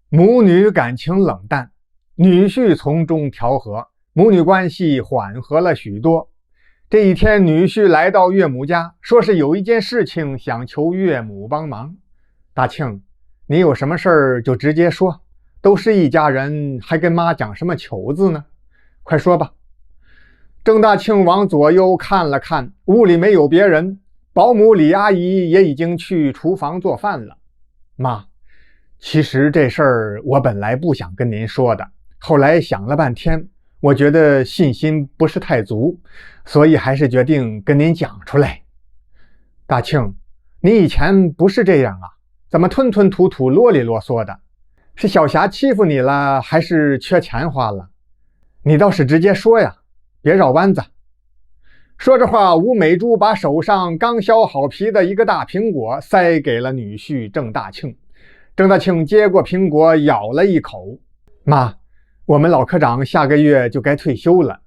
母女感情冷淡，女婿从中调和，母女关系缓和了许多。这一天，女婿来到岳母家，说是有一件事情想求岳母帮忙。大庆，你有什么事儿就直接说，都是一家人，还跟妈讲什么求字呢？快说吧。郑大庆往左右看了看，屋里没有别人，保姆李阿姨也已经去厨房做饭了。妈，其实这事儿我本来不想跟您说的，后来想了半天，我觉得信心不是太足，所以还是决定跟您讲出来。大庆，你以前不是这样啊，怎么吞吞吐吐啰里啰嗦的？是小霞欺负你了，还是缺钱花了？你倒是直接说呀，别绕弯子。说着话，吴美珠把手上刚削好皮的一个大苹果塞给了女婿郑大庆。郑大庆接过苹果，咬了一口。妈，我们老科长下个月就该退休了，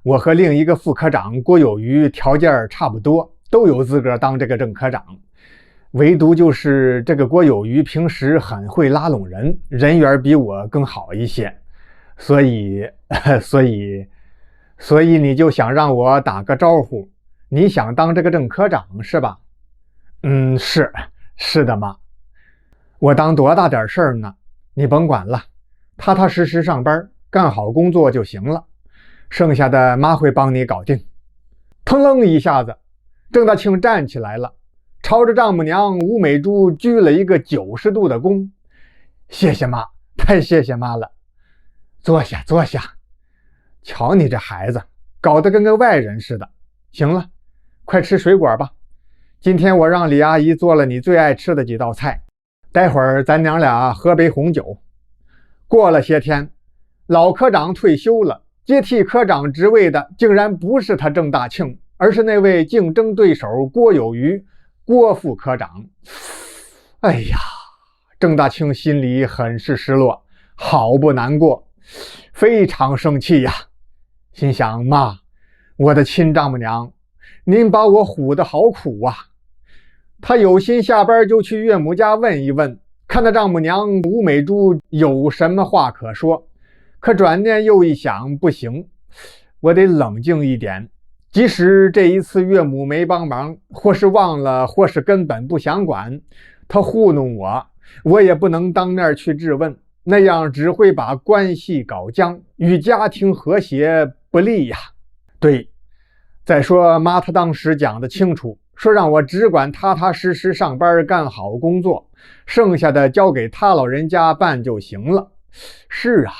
我和另一个副科长郭有余条件差不多，都有资格当这个郑科长。唯独就是这个郭有余平时很会拉拢人，人缘比我更好一些，所以你就想让我打个招呼，你想当这个郑科长是吧？是的妈。我当多大点事儿呢？你甭管了，踏踏实实上班，干好工作就行了，剩下的妈会帮你搞定。腾楞一下子，郑大庆站起来了，朝着丈母娘吴美珠鞠了一个90度的躬。谢谢妈，太谢谢妈了。坐下。瞧你这孩子，搞得跟个外人似的。行了，快吃水果吧。今天我让李阿姨做了你最爱吃的几道菜，待会儿咱娘俩喝杯红酒。过了些天，老科长退休了，接替科长职位的竟然不是他郑大庆，而是那位竞争对手郭有余，郭副科长。哎呀，郑大庆心里很是失落，好不难过，非常生气呀。心想，妈，我的亲丈母娘，您把我唬得好苦啊。他有心下班就去岳母家问一问，看那丈母娘吴美珠有什么话可说。可转念又一想，不行，我得冷静一点。即使这一次岳母没帮忙，或是忘了，或是根本不想管，他糊弄我也不能当面去质问，那样只会把关系搞僵，与家庭和谐不利呀。对，再说妈她当时讲得清楚，说让我只管踏踏实实上班，干好工作，剩下的交给他老人家办就行了。是啊，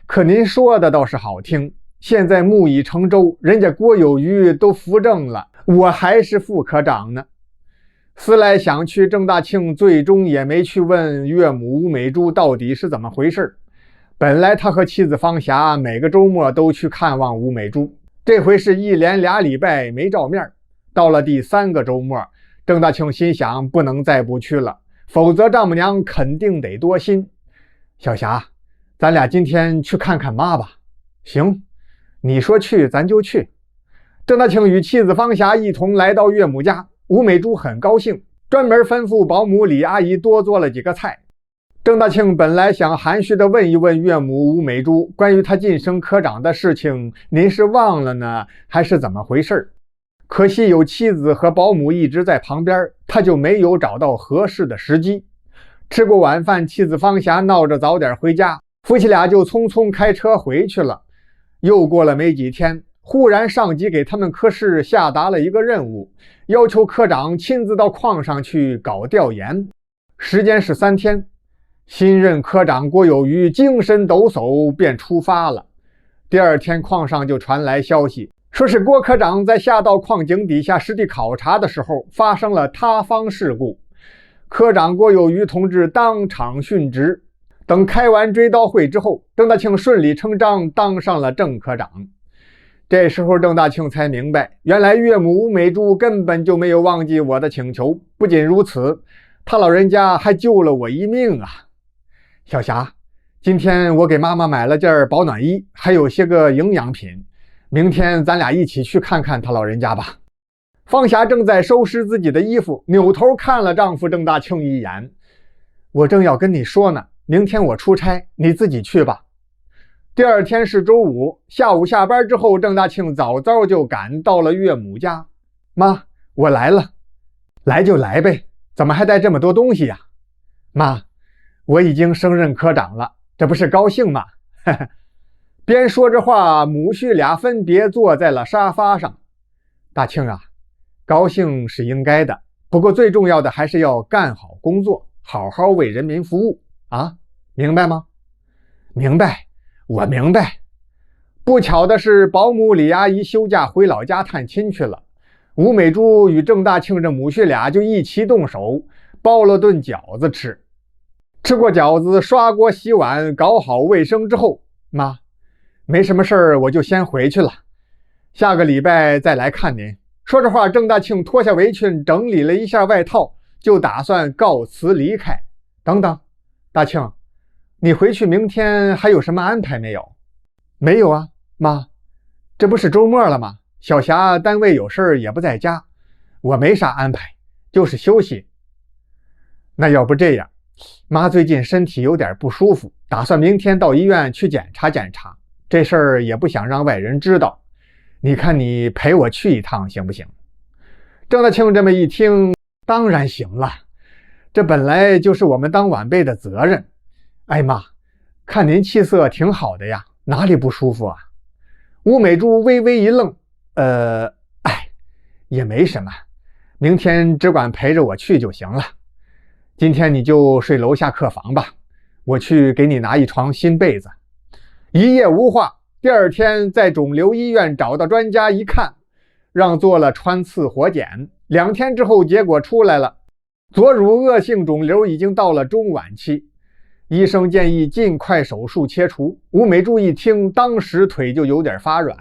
可您说的倒是好听，现在木已成舟，人家郭有余都扶正了，我还是副科长呢。思来想去，郑大庆最终也没去问岳母吴美珠到底是怎么回事。本来他和妻子方霞每个周末都去看望吴美珠，这回是一连2礼拜没照面。到了第3个周末，郑大庆心想不能再不去了，否则丈母娘肯定得多心。小霞，咱俩今天去看看妈吧。行，你说去咱就去。郑大庆与妻子方霞一同来到岳母家，吴美珠很高兴，专门吩咐保姆李阿姨多做了几个菜。郑大庆本来想含蓄地问一问岳母吴美珠关于他晋升科长的事情，您是忘了呢，还是怎么回事？可惜有妻子和保姆一直在旁边，他就没有找到合适的时机。吃过晚饭，妻子方霞闹着早点回家，夫妻俩就匆匆开车回去了。又过了没几天，忽然上级给他们科室下达了一个任务，要求科长亲自到矿上去搞调研，时间是3天。新任科长郭有余精神抖擞，便出发了。第2天，矿上就传来消息，说是郭科长在下到矿井底下实地考察的时候发生了塌方事故，科长郭有余同志当场殉职。等开完追悼会之后，郑大庆顺理成章当上了郑科长。这时候郑大庆才明白，原来岳母吴美珠根本就没有忘记我的请求，不仅如此，他老人家还救了我一命啊。小霞，今天我给妈妈买了件保暖衣，还有些个营养品，明天咱俩一起去看看他老人家吧。方霞正在收拾自己的衣服，扭头看了丈夫郑大庆一眼。我正要跟你说呢，明天我出差，你自己去吧。第二天是周五，下午下班之后，郑大庆早早就赶到了岳母家。妈，我来了。来就来呗，怎么还带这么多东西呀？妈，我已经升任科长了，这不是高兴吗？边说着话，母婿俩分别坐在了沙发上。大庆啊，高兴是应该的，不过最重要的还是要干好工作，好好为人民服务啊，明白吗？明白，我明白。不巧的是，保姆李阿姨休假回老家探亲去了，吴美珠与郑大庆这母婿俩就一起动手包了顿饺子吃。吃过饺子，刷锅洗碗，搞好卫生之后，妈，没什么事儿，我就先回去了，下个礼拜再来看您。说着话，郑大庆脱下围裙，整理了一下外套，就打算告辞离开。等等，大庆，你回去明天还有什么安排没有？没有啊，妈，这不是周末了吗？小霞单位有事也不在家，我没啥安排，就是休息。那要不这样，妈最近身体有点不舒服，打算明天到医院去检查检查，这事儿也不想让外人知道，你看你陪我去一趟行不行？郑大庆这么一听，当然行了，这本来就是我们当晚辈的责任。哎妈，看您气色挺好的呀，哪里不舒服啊？吴美珠微微一愣，也没什么，明天只管陪着我去就行了。今天你就睡楼下客房吧，我去给你拿一床新被子。一夜无话，第二天在肿瘤医院找到专家一看，让做了穿刺活检，2天之后结果出来了，左乳恶性肿瘤已经到了中晚期，医生建议尽快手术切除。吴美珠一听，当时腿就有点发软。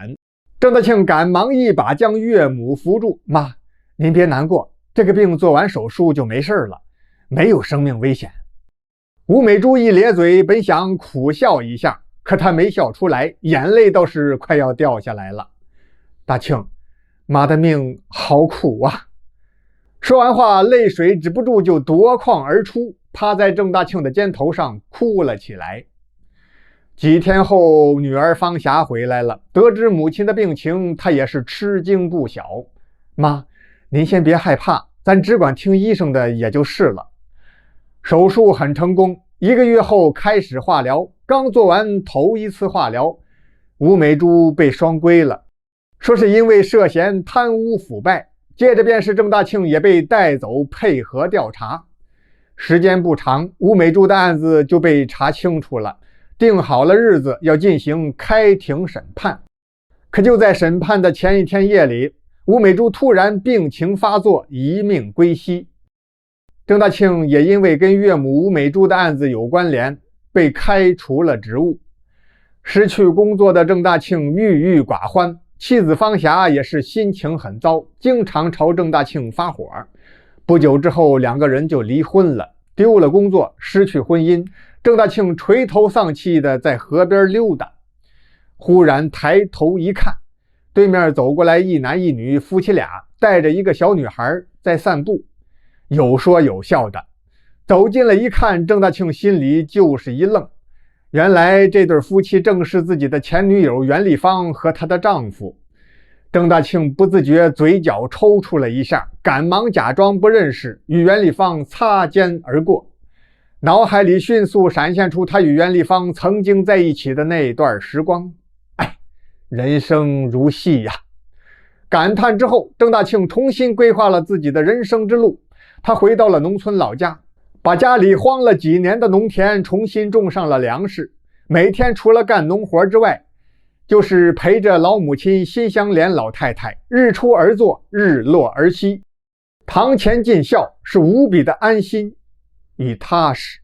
郑大庆赶忙一把将岳母扶住，妈，您别难过，这个病做完手术就没事了，没有生命危险。吴美珠一咧嘴，本想苦笑一下，可她没笑出来，眼泪倒是快要掉下来了。大庆，妈的命好苦啊！说完话，泪水止不住就夺眶而出，趴在郑大庆的肩头上哭了起来。几天后，女儿方霞回来了，得知母亲的病情，她也是吃惊不小。妈，您先别害怕，咱只管听医生的也就是了。手术很成功，1个月后开始化疗，刚做完头一次化疗，吴美珠被双规了，说是因为涉嫌贪污腐败。接着便是郑大庆也被带走配合调查。时间不长，吴美珠的案子就被查清楚了，定好了日子要进行开庭审判。可就在审判的前一天夜里，吴美珠突然病情发作，一命归西。郑大庆也因为跟岳母吴美珠的案子有关联，被开除了职务。失去工作的郑大庆郁郁寡欢，妻子方霞也是心情很糟，经常朝郑大庆发火。不久之后，2个人就离婚了，丢了工作，失去婚姻。郑大庆垂头丧气的在河边溜达，忽然抬头一看，对面走过来一男一女夫妻俩，带着一个小女孩在散步，有说有笑的。走近了一看，郑大庆心里就是一愣，原来这对夫妻正是自己的前女友袁丽芳和她的丈夫。郑大庆不自觉嘴角抽搐了一下，赶忙假装不认识，与袁丽芳擦肩而过。脑海里迅速闪现出他与袁丽芳曾经在一起的那段时光。人生如戏呀！感叹之后，郑大庆重新规划了自己的人生之路。他回到了农村老家，把家里荒了几年的农田重新种上了粮食，每天除了干农活之外，就是陪着老母亲辛香莲老太太日出而作，日落而息。堂前尽孝，是无比的安心与踏实。